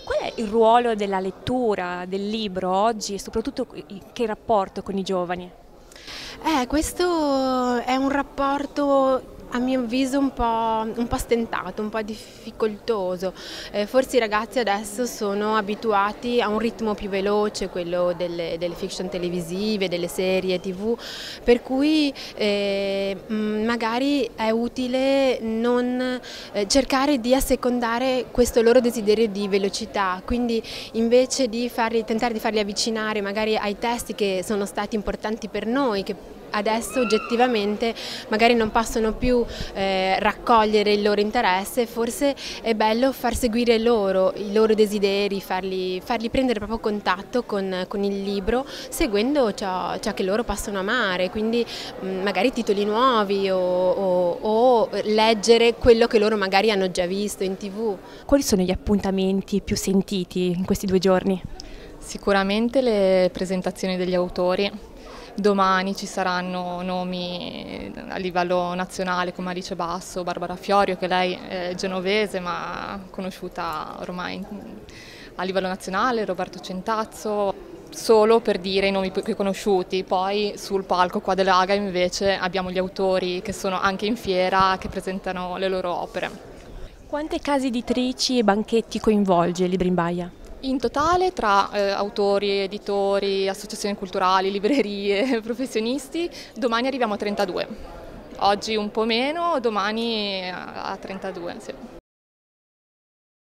Qual è il ruolo della lettura, del libro oggi e soprattutto che rapporto con i giovani? Questo è un rapporto a mio avviso un po' stentato, un po' difficoltoso. Forse i ragazzi adesso sono abituati a un ritmo più veloce, quello delle fiction televisive, delle serie TV, per cui magari è utile non cercare di assecondare questo loro desiderio di velocità, quindi invece di tentare di farli avvicinare magari ai testi che sono stati importanti per noi, che adesso oggettivamente magari non possono più raccogliere il loro interesse, forse è bello far seguire loro i loro desideri, farli prendere proprio contatto con il libro, seguendo ciò che loro possono amare, quindi magari titoli nuovi o leggere quello che loro magari hanno già visto in TV. Quali sono gli appuntamenti più sentiti in questi 2 giorni? Sicuramente le presentazioni degli autori. Domani ci saranno nomi a livello nazionale come Alice Basso, Barbara Fiorio, che lei è genovese ma conosciuta ormai a livello nazionale, Roberto Centazzo, solo per dire i nomi più conosciuti. Poi sul palco qua dell'Aga invece abbiamo gli autori che sono anche in fiera che presentano le loro opere. Quante case editrici e banchetti coinvolge il Libri in Baia? In totale tra autori, editori, associazioni culturali, librerie, professionisti, domani arriviamo a 32. Oggi un po' meno, domani a 32. Sì.